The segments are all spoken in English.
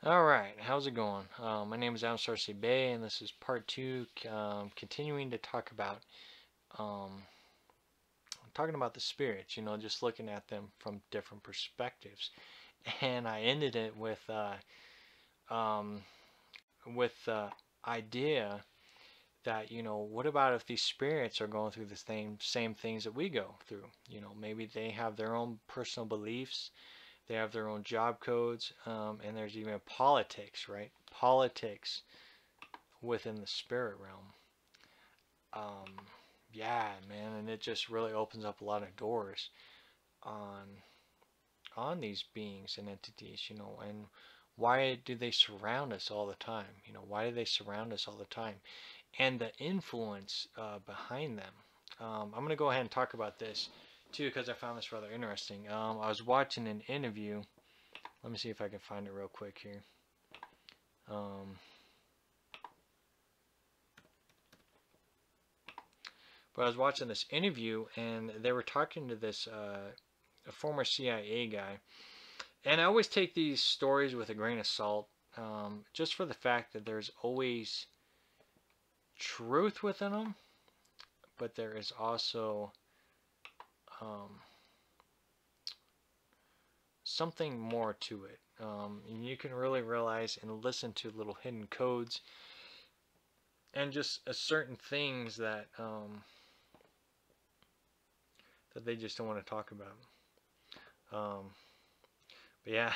Alright, how's it going? My name is Starseed Bey, and this is part two, continuing to um, talking about the spirits, just looking at them from different perspectives. And I ended it um, with the idea that, what about if these spirits are going through the same things that we go through? Maybe they have their own personal beliefs, they have their own job codes, and there's even politics, right? Politics within the spirit realm. Um, yeah, man, and it just really opens up a lot of doors on these beings and entities, and why do they surround us all the time? Why do they surround us all the time? And the influence behind them. I'm going to go ahead and talk about this too because I found this rather interesting. I was watching an interview. Let me see if I can find it real quick here. Um, But I was watching this interview, and they were talking to this a former CIA guy. And I always take these stories with a grain of salt, just for the fact that there's always truth within them, but there is also um, something more to it. And you can really realize and listen to little hidden codes and just certain things that they just don't want to talk about. Um, but yeah,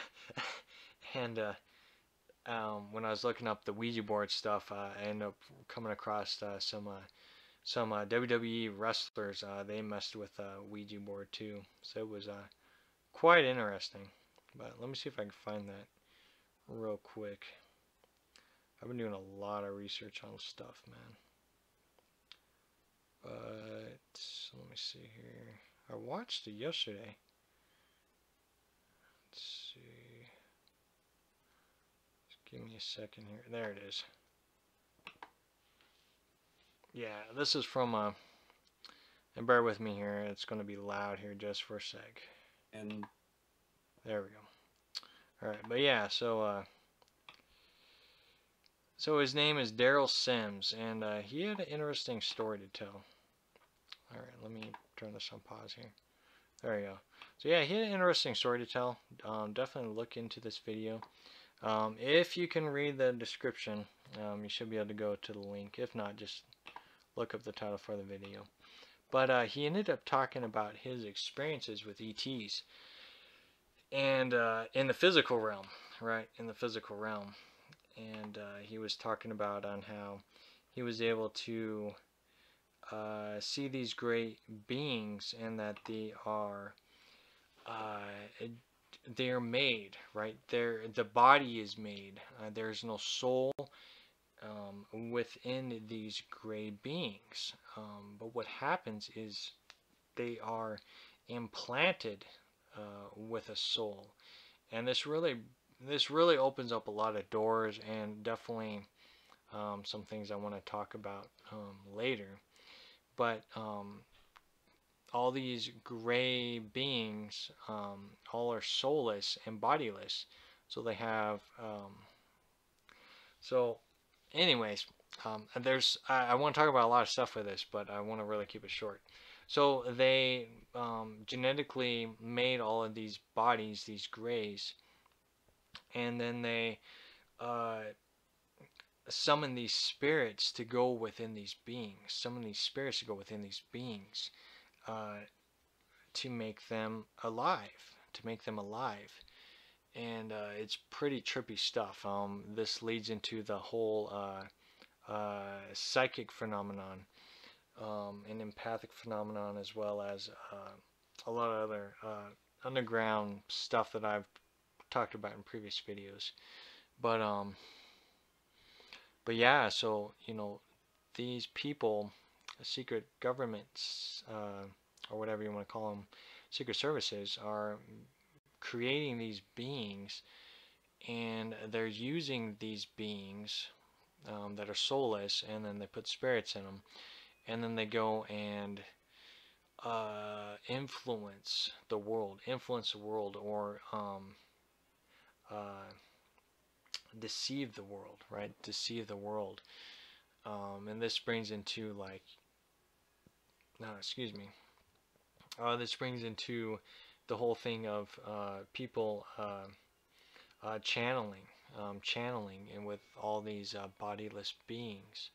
and when I was looking up the Ouija board stuff, I ended up coming across some WWE wrestlers. They messed with Ouija board too, so it was quite interesting. But let me see if I can find that real quick. I've been doing a lot of research on stuff, man. But let me see here. I watched it yesterday. Let's see. Just give me a second here. There it is. Yeah, this is from and bear with me here. It's going to be loud here just for a sec. And there we go. All right, but yeah, so his name is Daryl Sims, and he had an interesting story to tell. All right, let me turn this on pause here. There we go. So yeah, he had an interesting story to tell. Definitely look into this video. If you can read the description, you should be able to go to the link. If not, just look up the title for the video. But he ended up talking about his experiences with ETs and in the physical realm, right? In the physical realm. And he was talking about on how he was able to see these great beings and that uh, they are made, right? The body is made. There's no soul within these gray beings. But what happens is they are implanted with a soul, and this really opens up a lot of doors, and definitely some things I want to talk about later. But all these gray beings, all are soulless and bodiless, so they have so anyways, I want to talk about a lot of stuff with this, but I want to really keep it short. So they genetically made all of these bodies, these grays, and then they uh, summon these spirits to go within these beings. Summon these spirits to go within these beings uh, to make them alive. To make them alive. And it's pretty trippy stuff. This leads into the whole psychic phenomenon, an empathic phenomenon, as well as a lot of other underground stuff that I've talked about in previous videos. But but yeah, so these people, secret governments, or whatever you want to call them, secret services, are creating these beings, and they're using these beings that are soulless, and then they put spirits in them, and then they go and influence the world, or deceive the world, right? Deceive the world. And this brings into like, no, excuse me. This brings into the whole thing of people channeling, and with all these bodiless beings.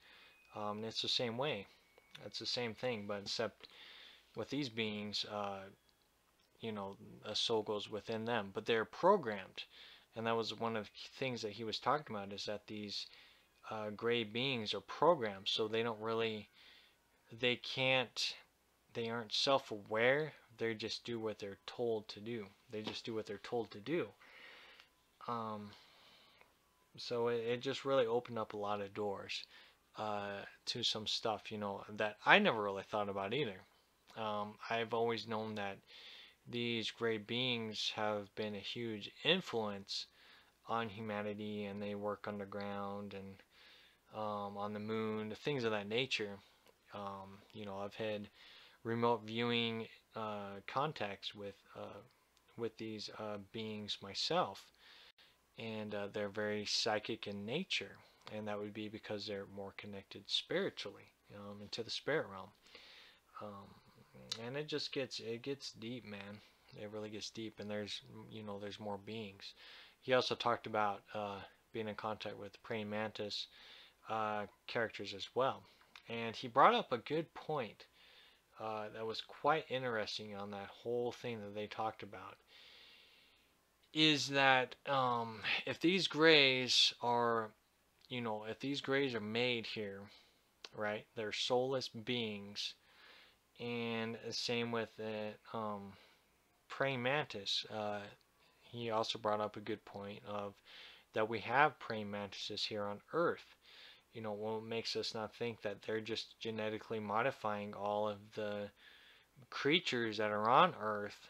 And it's the same way. It's the same thing, but except with these beings, a soul goes within them, but they're programmed. And that was one of the things that he was talking about, is that these gray beings are programmed, so they don't really, they can't, they aren't self-aware. They just do what they're told to do. They just do what they're told to do. Um, so it just really opened up a lot of doors to some stuff, that I never really thought about either. I've always known that these great beings have been a huge influence on humanity, and they work underground and on the moon, things of that nature. I've had remote viewing contacts with these beings myself, and they're very psychic in nature, and that would be because they're more connected spiritually, into the spirit realm. And it gets deep, man. It really gets deep, and there's more beings. He also talked about being in contact with praying mantis characters as well, and he brought up a good point that was quite interesting on that whole thing that they talked about. Is that if these grays are, if these grays are made here, right? They're soulless beings, and same with the praying mantis. He also brought up a good point of that we have praying mantises here on Earth. What makes us not think that they're just genetically modifying all of the creatures that are on Earth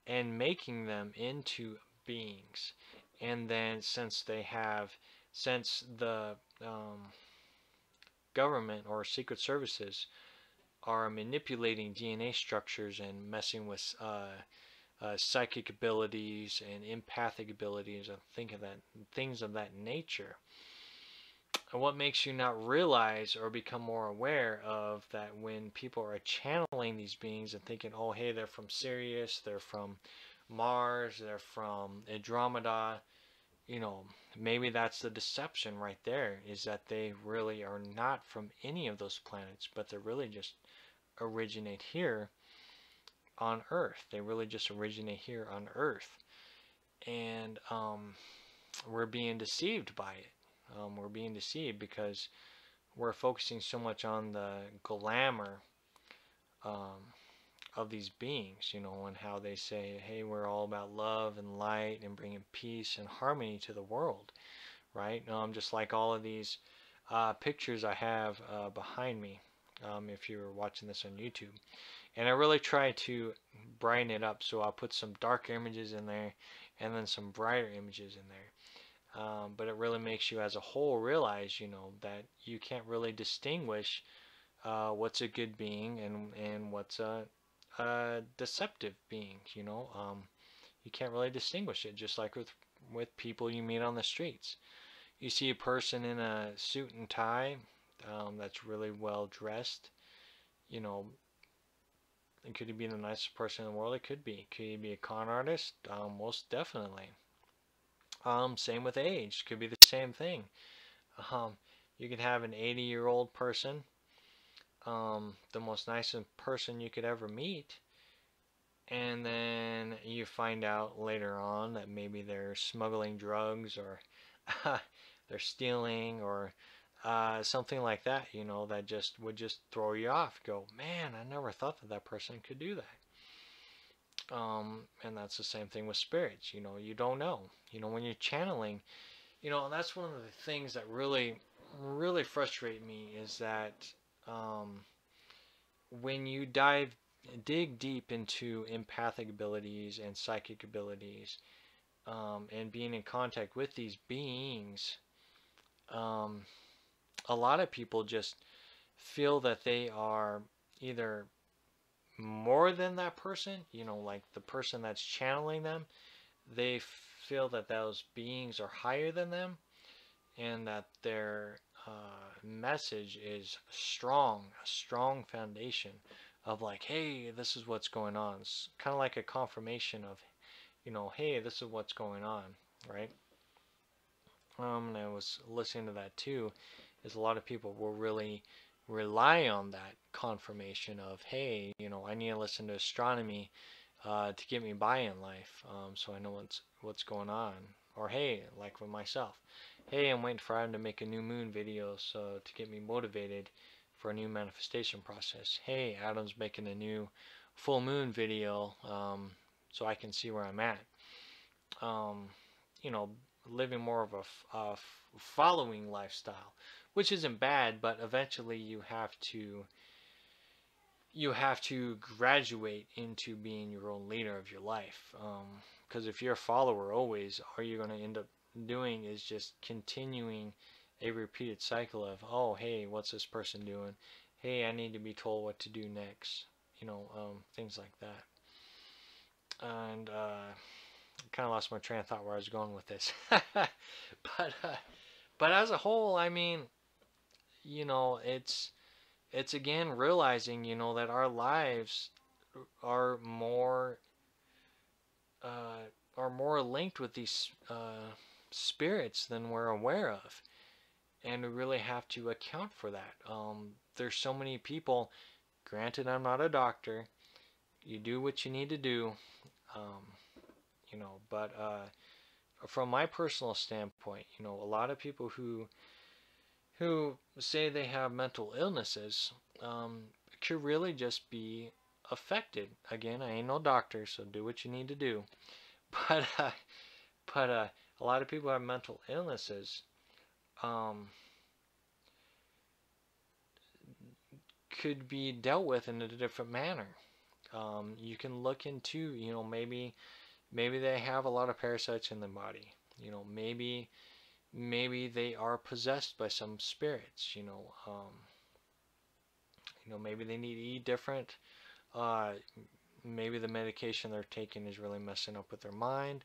and making them into beings. And then since the government or secret services are manipulating DNA structures and messing with psychic abilities and empathic abilities and things of that nature. And what makes you not realize or become more aware of that when people are channeling these beings and thinking, oh, hey, they're from Sirius, they're from Mars, they're from Andromeda, maybe that's the deception right there, is that they really are not from any of those planets, but they really just originate here on Earth. They really just originate here on Earth. And we're being deceived by it. We're being deceived because we're focusing so much on the glamour of these beings, and how they say, hey, we're all about love and light and bringing peace and harmony to the world, right? Just like all of these pictures I have behind me, if you're watching this on YouTube. And I really try to brighten it up, so I'll put some darker images in there and then some brighter images in there. But it really makes you as a whole realize, that you can't really distinguish what's a good being and what's a deceptive being. You can't really distinguish it, just like with people you meet on the streets. You see a person in a suit and tie that's really well dressed. Could he be the nicest person in the world? It could be. Could he be a con artist? Most definitely. Same with age. Could be the same thing. You could have an 80-year-old person, the most nicest person you could ever meet, and then you find out later on that maybe they're smuggling drugs, or they're stealing, or something like that, that just would just throw you off. Go, man, I never thought that person could do that. And that's the same thing with spirits. You don't know. When you're channeling, and that's one of the things that really, really frustrate me, is that when you dig deep into empathic abilities and psychic abilities, and being in contact with these beings, a lot of people just feel that they are either more than that person, like the person that's channeling them. They feel that those beings are higher than them, and that their message is strong, a strong foundation of like, hey, this is what's going on. It's kind of like a confirmation of, hey, this is what's going on, right? And I was listening to that too, is a lot of people will really rely on that confirmation of, hey, I need to listen to astronomy to get me by in life, so I know what's going on. Or hey, like with myself, hey, I'm waiting for Adam to make a new moon video so to get me motivated for a new manifestation process. Hey, Adam's making a new full moon video so I can see where I'm at. Um, you know, living more of a following lifestyle, which isn't bad, but eventually you have to graduate into being your own leader of your life. Because if you're a follower always, all you're going to end up doing is just continuing a repeated cycle of, oh, hey, what's this person doing? Hey, I need to be told what to do next. Things like that. And kind of lost my train of thought where I was going with this. But as a whole, I mean, it's again realizing, that our lives are more linked with these spirits than we're aware of, and we really have to account for that. There's so many people. Granted, I'm not a doctor. You do what you need to do, um, but from my personal standpoint, a lot of people who say they have mental illnesses could really just be affected. Again, I ain't no doctor, so do what you need to do. But a lot of people who have mental illnesses um, could be dealt with in a different manner. You can look into, maybe they have a lot of parasites in their body. Maybe they are possessed by some spirits. Maybe they need to eat different. Uh, Maybe the medication they're taking is really messing up with their mind.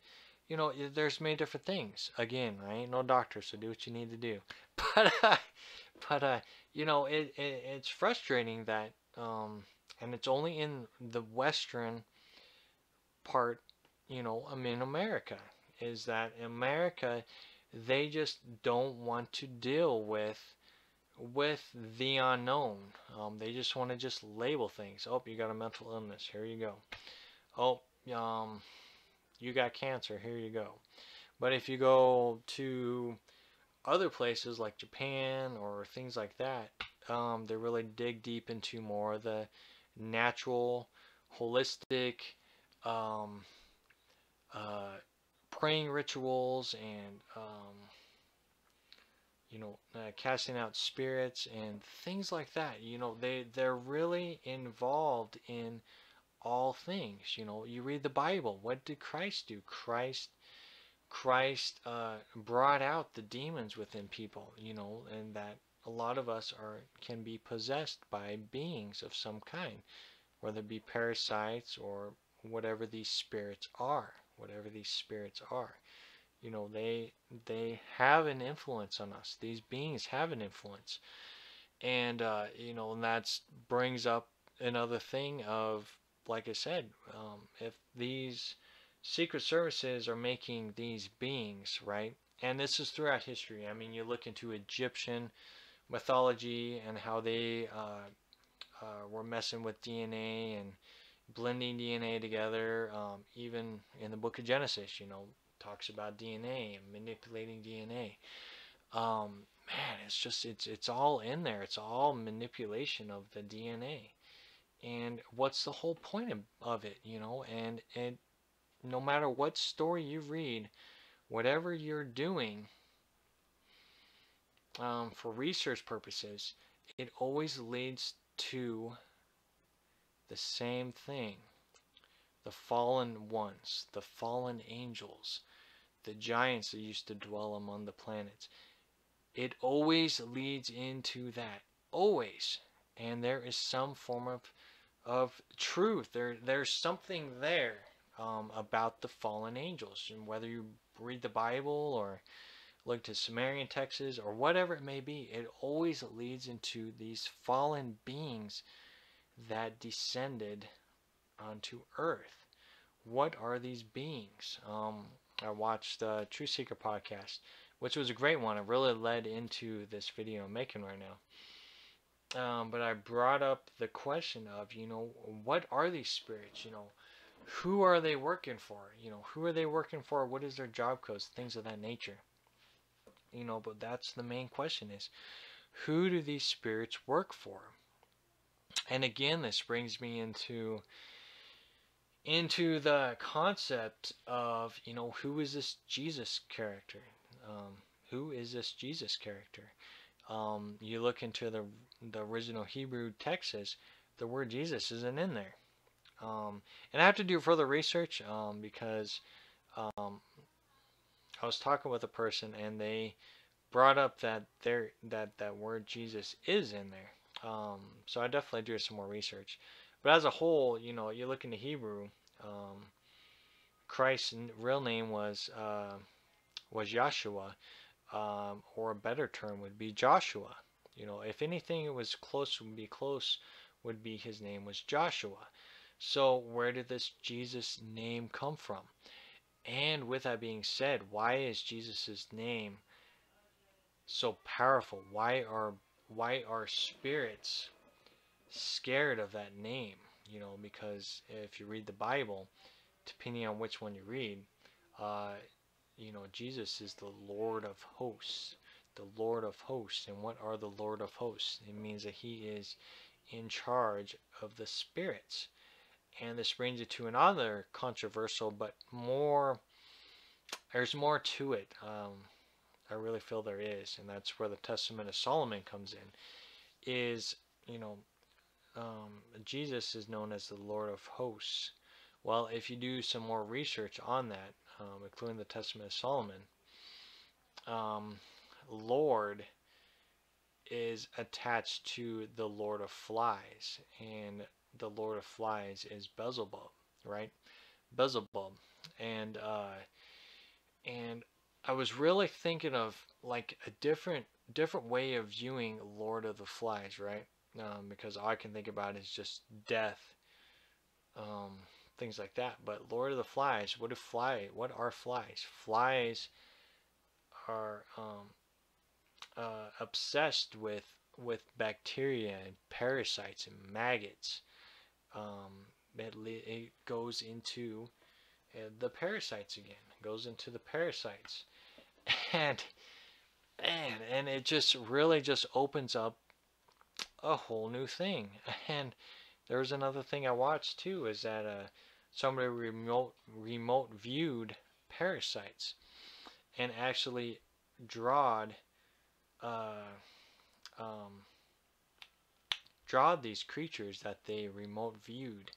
There's many different things. Again, I ain't no doctor, so do what you need to do. But it's frustrating that and it's only in the Western part, I'm in America, is that in America they just don't want to deal with the unknown. They just want to just label things. Oh, you got a mental illness. Here you go. Oh, you got cancer. Here you go. But if you go to other places like Japan or things like that, they really dig deep into more of the natural, holistic, um, praying rituals and casting out spirits and things like that. They're really involved in all things. You read the Bible. What did Christ do? Christ brought out the demons within people. And that a lot of us can be possessed by beings of some kind, whether it be parasites or whatever these spirits are. Whatever these spirits are. They have an influence on us. These beings have an influence, and and that brings up another thing of, like I said, if these secret services are making these beings, right, and this is throughout history. I mean, you look into Egyptian mythology and how they were messing with DNA and blending DNA together. Even in the book of Genesis, talks about DNA and manipulating DNA. Man, it's all in there. It's all manipulation of the DNA. And what's the whole point of it, And no matter what story you read, whatever you're doing for research purposes, it always leads to the same thing. The fallen ones, the fallen angels, the giants that used to dwell among the planets. It always leads into that. Always. And there is some form of truth. There's something there about the fallen angels. And whether you read the Bible look to Sumerian texts, or whatever it may be, it always leads into these fallen beings that descended onto Earth. What are these beings? I watched the True Seeker podcast, which was a great one. It really led into this video I'm making right now. But I brought up the question of, what are these spirits? Who are they working for? Who are they working for? What is their job codes? Things of that nature. But that's the main question is, who do these spirits work for? And again, this brings me into the concept of, who is this Jesus character? Who is this Jesus character? You look into the original Hebrew texts, the word Jesus isn't in there. And I have to do further research because I was talking with a person and they brought up that that word Jesus is in there. So I definitely do some more research. But as a whole, you look into Hebrew, Christ's real name was Yahshua, or a better term would be Joshua. If anything, it was close, would be his name was Joshua. So where did this Jesus name come from? And with that being said, why is Jesus' name so powerful? Why are spirits scared of that name? Because if you read the Bible, depending on which one you read, Jesus is the Lord of hosts. The Lord of hosts. And what are the Lord of hosts? It means that he is in charge of the spirits. And this brings it to another controversial, but there's more to it. I really feel there is, and that's where the Testament of Solomon comes in. Is, Jesus is known as the Lord of hosts. Well, if you do some more research on that, including the Testament of Solomon, Lord is attached to the Lord of Flies, and the Lord of Flies is Beelzebub, right? Beelzebub, and I was really thinking of like a different way of viewing Lord of the Flies, right? Because all I can think about is just death, things like that. But Lord of the Flies, what are flies? Flies are obsessed with bacteria and parasites and maggots. It goes into the parasites again. It goes into the parasites, and it just really just opens up a whole new thing. And there was another thing I watched too, is that somebody remote viewed parasites and actually drawed these creatures that they remote viewed,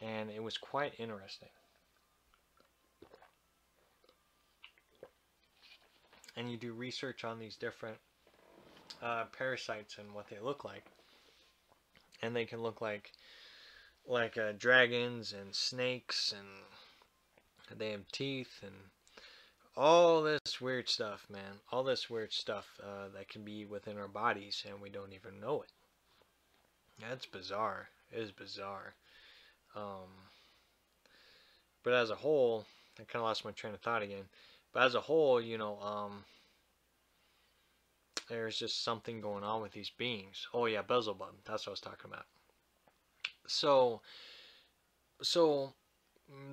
and it was quite interesting. And you do research on these different parasites and what they look like, and they can look like dragons and snakes, and they have teeth and all this weird stuff, man. All this weird stuff that can be within our bodies, and we don't even know it. That's bizarre. It is bizarre. But as a whole, I kind of lost my train of thought again. But as a whole, there's just something going on with these beings. Oh yeah, Beelzebub. That's what I was talking about. So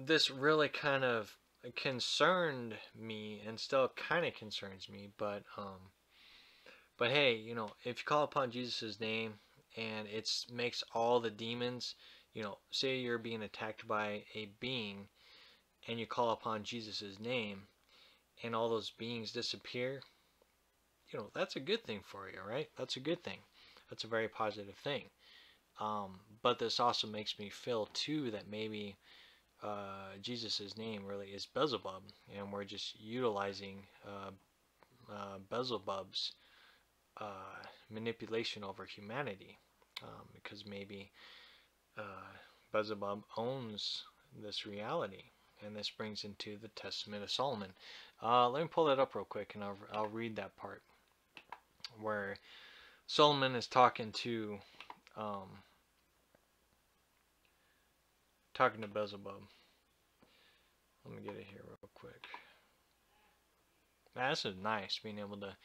this really kind of concerned me, and still kind of concerns me. But hey, if you call upon Jesus' name, and it makes all the demons, say you're being attacked by a being, and you call upon Jesus' name, and all those beings disappear, that's a good thing for you, right? That's a good thing. That's a very positive thing. But this also makes me feel too that maybe Jesus' name really is Beelzebub, and we're just utilizing Beelzebub's manipulation over humanity, because maybe Beelzebub owns this reality, And this brings into the Testament of Solomon. Let me pull that up real quick, and I'll read that part where Solomon is talking to Beelzebub. Let me get it here real quick. Man, this is nice being able to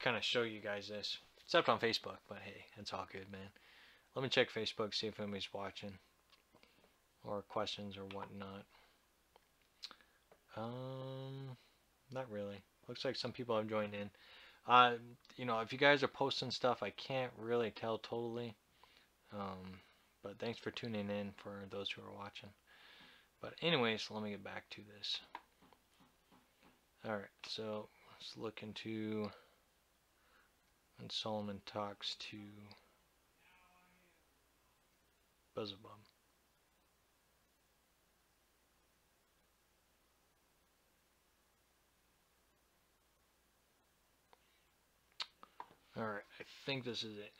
kind of show you guys this, except on Facebook. But hey, it's all good, man. Let me check Facebook, see if anybody's watching or questions or whatnot. Not really. Looks like some people have joined in. You know, if you guys are posting stuff, I can't really tell totally. But thanks for tuning in for those who are watching. But anyways, let me get back to this. Alright, so let's look into when Solomon talks to Beelzebub. Alright, I think this is it.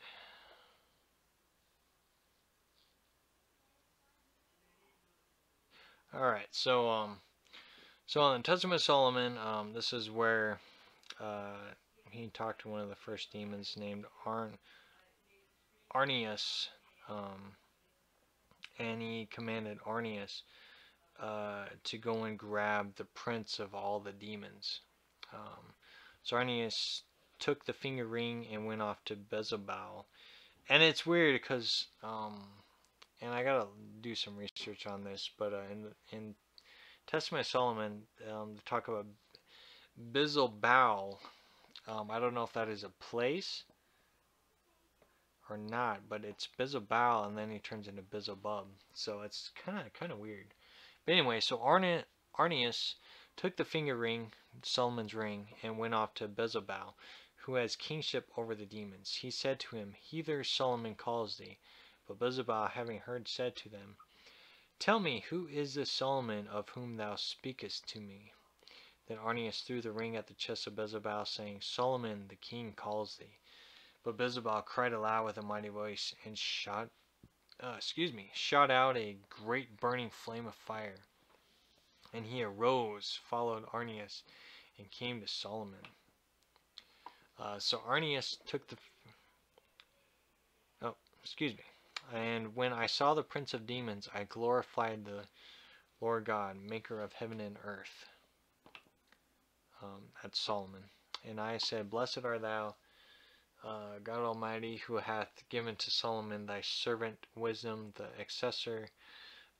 Alright, so in the Testament of Solomon, this is where he talked to one of the first demons named Arnius, and he commanded Arnius to go and grab the prince of all the demons. So Arnius took the finger ring and went off to Beelzebub. And it's weird because, and I gotta do some research on this, but in Testament of Solomon, they talk about Beelzebub. I don't know if that is a place or not, but it's Beelzebub, and then he turns into Beelzebub. So it's kind of weird. But anyway, so Arnius took the finger ring, Solomon's ring, and went off to Beelzebub, who has kingship over the demons. He said to him, "Hither Solomon calls thee." But Beelzebub, having heard, said to them, "Tell me, who is this Solomon of whom thou speakest to me?" Then Arnius threw the ring at the chest of Beelzebub, saying, "Solomon the king calls thee." But Beelzebub cried aloud with a mighty voice, and shot out a great burning flame of fire. And he arose, followed Arnius, and came to Solomon. So Arnius took the... And when I saw the prince of demons, I glorified the Lord God, maker of heaven and earth. That's Solomon. And I said, "Blessed art thou, God Almighty, who hath given to Solomon thy servant wisdom, the accessor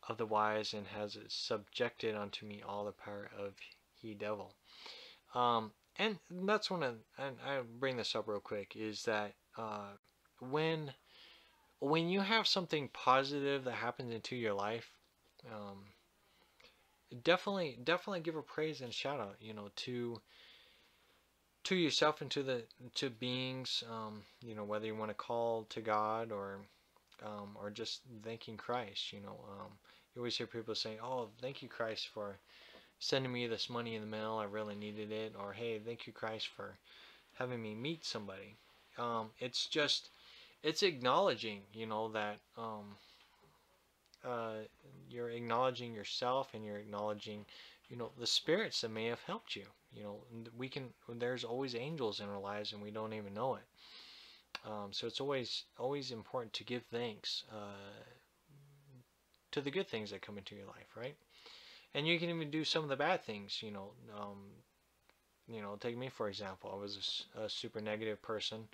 of the wise, and has subjected unto me all the power of he devil." And that's one of, and I'll bring this up real quick, is that when you have something positive that happens into your life, definitely give a praise and shout out, you know, to yourself and to beings, you know, whether you want to call to God or just thanking Christ. You know, you always hear people saying, "Oh, thank you, Christ, for sending me this money in the mail. I really needed it." Or, "Hey, thank you, Christ, for having me meet somebody." It's acknowledging, you know, that you're acknowledging yourself, and you're acknowledging, you know, the spirits that may have helped you. You know, there's always angels in our lives, and we don't even know it. So it's always important to give thanks to the good things that come into your life, right? And you can even do some of the bad things. You know, take me for example. I was a super negative person,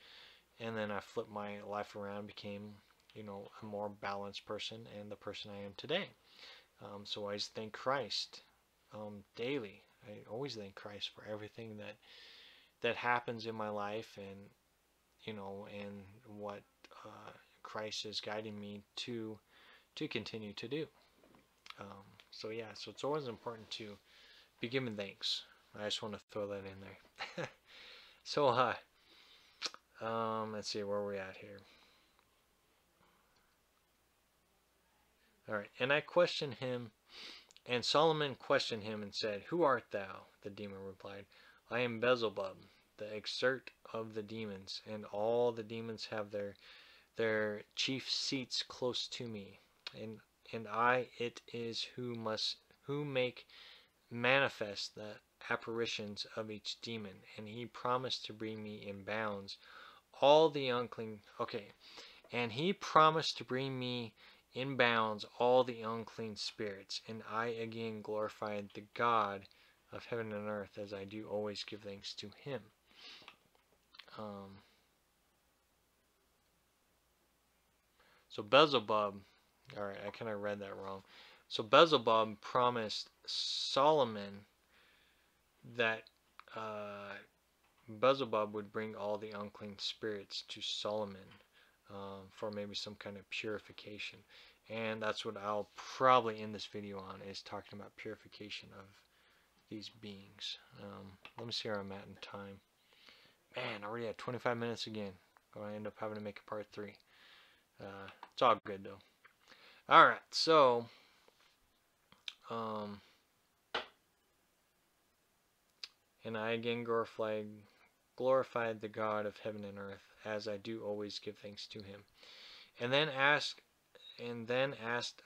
and then I flipped my life around, became, you know, a more balanced person, and the person I am today. So I always thank Christ daily. I always thank Christ for everything that happens in my life, and, you know, and what Christ is guiding me to continue to do. So yeah, so it's always important to be giving thanks. I just want to throw that in there. So let's see where we're at here. All right, and I questioned him. And Solomon questioned him and said, "Who art thou?" The demon replied, "I am Beelzebub, the exert of the demons, and all the demons have their chief seats close to me, and I it is who must who make manifest the apparitions of each demon, and he promised to bring me in bounds all the unclean. Okay, and he promised to bring me in bounds all the unclean spirits, and I again glorified the God of heaven and earth, as I do always give thanks to him. So Beelzebub, alright, I kind of read that wrong. So Beelzebub promised Solomon that Beelzebub would bring all the unclean spirits to Solomon for maybe some kind of purification. And that's what I'll probably end this video on, is talking about purification of these beings. Let me see where I'm at in time. Man, already at 25 minutes again. Going to end up having to make a part 3. It's all good though. Alright, so and I again glorified the God of heaven and earth, as I do always give thanks to him. And then asked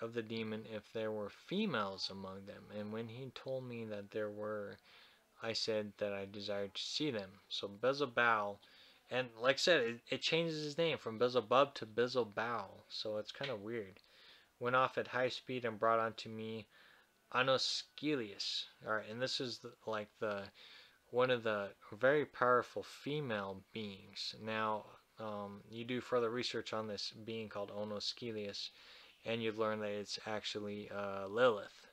of the demon if there were females among them. And when he told me that there were, I said that I desired to see them. So Beelzebub, and like I said, it changes his name from Beelzebub to Beelzebub, so it's kind of weird. Went off at high speed and brought unto me Anoscelius. Alright, and this is one of the very powerful female beings. Now, you do further research on this being called Onoscelius, and you learn that it's actually Lilith.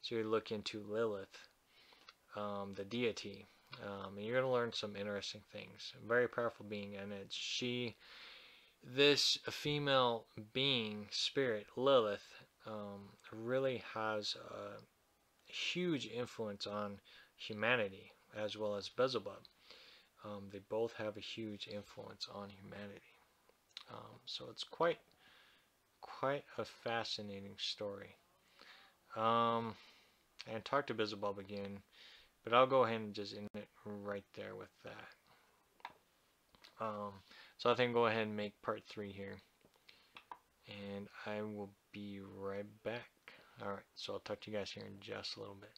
So you look into Lilith, the deity, and you're going to learn some interesting things. A very powerful being, and this female being, spirit, Lilith, really has a huge influence on humanity, as well as Beelzebub. They both have a huge influence on humanity. So it's quite a fascinating story. And talk to Beelzebub again, but I'll go ahead and just end it right there with that. So I think I'll go ahead and make part 3 here, and I will be right back. Alright, so I'll talk to you guys here in just a little bit.